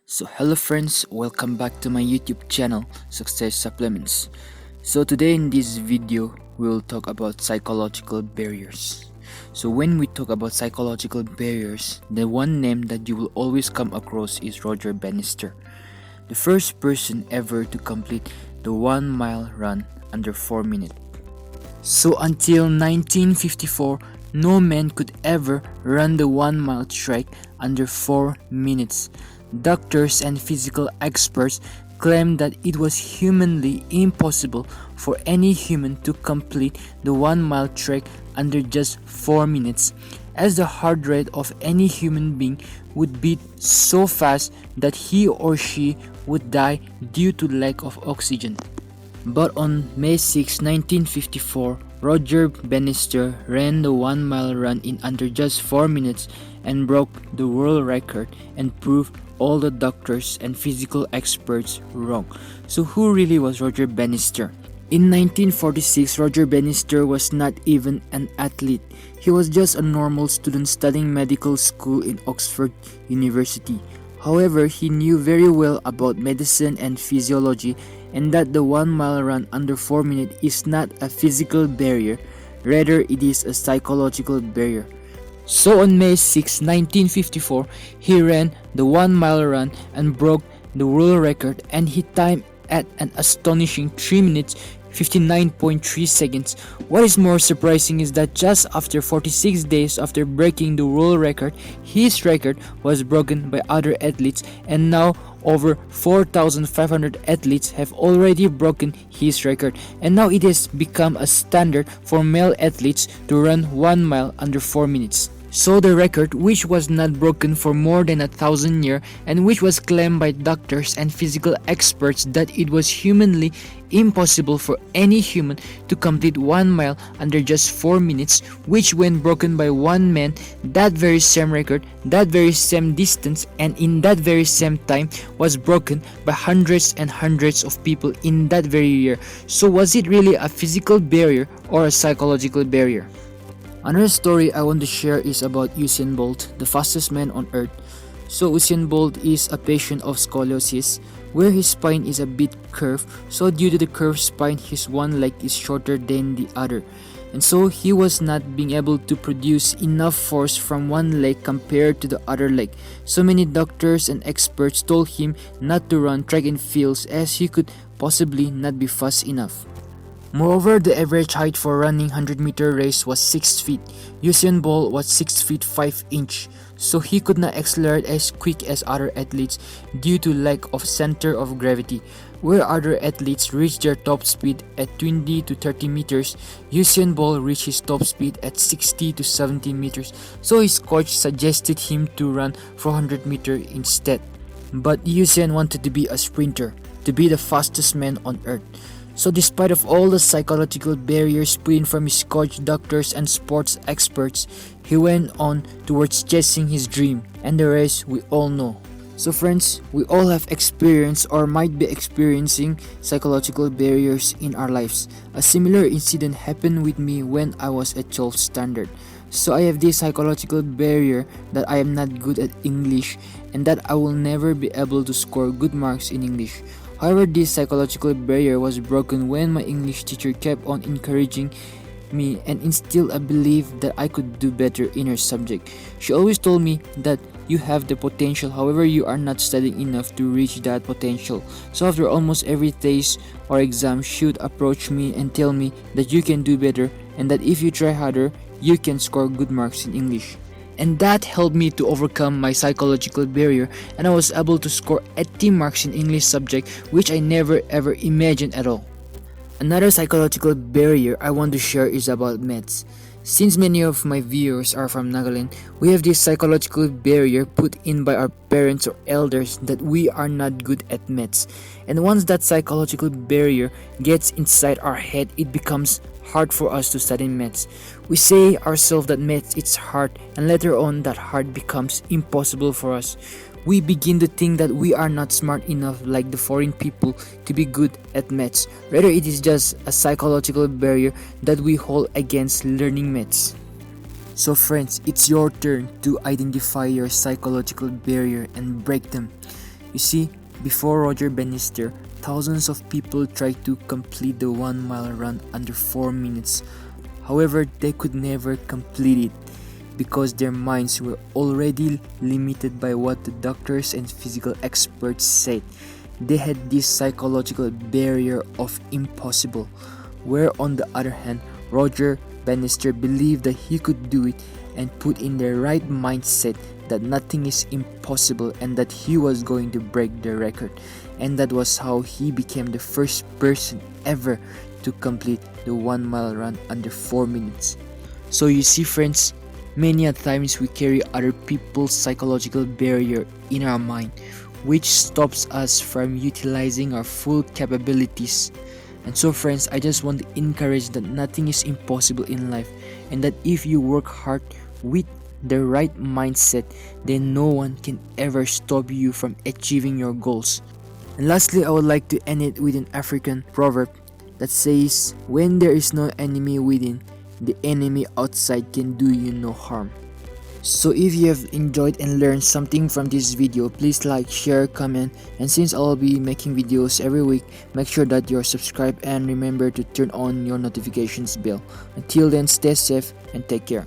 So hello friends, welcome back to my YouTube channel Success Supplements. So today in this video we'll talk about psychological barriers. So when we talk about psychological barriers, the one name that you will always come across is Roger Bannister, the first person ever to complete the 1 mile run under 4 minutes. So until 1954, no man could ever run the 1 mile trek under 4 minutes. Doctors and physical experts claimed that it was humanly impossible for any human to complete the 1 mile trek under just 4 minutes, as the heart rate of any human being would beat so fast that he or she would die due to lack of oxygen. But on May 6, 1954, Roger Bannister ran the 1 mile run in under just 4 minutes and broke the world record and proved all the doctors and physical experts wrong. So who really was Roger Bannister? In 1946, Roger Bannister was not even an athlete. He was just a normal student studying medical school in Oxford University. However, he knew very well about medicine and physiology, and that the 1 mile run under 4 minutes is not a physical barrier, rather it is a psychological barrier. So on May 6, 1954, he ran the 1 mile run and broke the world record, and he timed at an astonishing 3 minutes 59.3 seconds. What is more surprising is that just after 46 days after breaking the world record, his record was broken by other athletes, and now over 4,500 athletes have already broken his record, and now it has become a standard for male athletes to run 1 mile under 4 minutes. So the record, which was not broken for more than 1,000 years and which was claimed by doctors and physical experts that it was humanly impossible for any human to complete 1 mile under just 4 minutes, which when broken by one man, that very same record, that very same distance, and in that very same time was broken by hundreds and hundreds of people in that very year. So was it really a physical barrier or a psychological barrier? Another story I want to share is about Usian Bolt, the fastest man on earth. So Usian Bolt is a patient of scoliosis, where his spine is a bit curved, so due to the curved spine, his one leg is shorter than the other. And so he was not being able to produce enough force from one leg compared to the other leg. So many doctors and experts told him not to run track and fields as he could possibly not be fast enough. Moreover, the average height for running 100-meter race was 6 feet. Usain Bolt was 6 feet 5 inches, so he could not accelerate as quick as other athletes due to lack of center of gravity. Where other athletes reached their top speed at 20 to 30 meters, Usain Bolt reached his top speed at 60 to 70 meters, so his coach suggested him to run 400 meters instead. But Usain wanted to be a sprinter, to be the fastest man on earth. So despite of all the psychological barriers put in from his coach, doctors, and sports experts, he went on towards chasing his dream, and the rest we all know. So friends, we all have experienced or might be experiencing psychological barriers in our lives. A similar incident happened with me when I was at 12th standard. So I have this psychological barrier that I am not good at English and that I will never be able to score good marks in English. However, this psychological barrier was broken when my English teacher kept on encouraging me and instilled a belief that I could do better in her subject. She always told me that you have the potential, however you are not studying enough to reach that potential. So after almost every test or exam, she would approach me and tell me that you can do better and that if you try harder, you can score good marks in English. And that helped me to overcome my psychological barrier, and I was able to score 80 marks in English subject, which I never ever imagined at all. Another psychological barrier I want to share is about maths. Since many of my viewers are from Nagaland, we have this psychological barrier put in by our parents or elders that we are not good at maths. And once that psychological barrier gets inside our head, it becomes hard for us to study maths. We say ourselves that maths is hard, and later on that hard becomes impossible for us. We begin to think that we are not smart enough like the foreign people to be good at maths. Rather, it is just a psychological barrier that we hold against learning maths. So friends, it's your turn to identify your psychological barrier and break them. You see, before Roger Bannister, thousands of people tried to complete the 1 mile run under 4 minutes. However, they could never complete it because their minds were already limited by what the doctors and physical experts said. They had this psychological barrier of impossible, where on the other hand, Roger Bannister believed that he could do it and put in the right mindset that nothing is impossible and that he was going to break the record. And that was how he became the first person ever to complete the 1 mile run under 4 minutes. So you see friends, many a times we carry other people's psychological barrier in our mind, which stops us from utilizing our full capabilities. And so friends, I just want to encourage that nothing is impossible in life, and that if you work hard with the right mindset, then no one can ever stop you from achieving your goals. And lastly, I would like to end it with an African proverb that says, when there is no enemy within, the enemy outside can do you no harm. So if you have enjoyed and learned something from this video, please like, share, comment, and since I'll be making videos every week, make sure that you're subscribed and remember to turn on your notifications bell. Until then, stay safe and take care.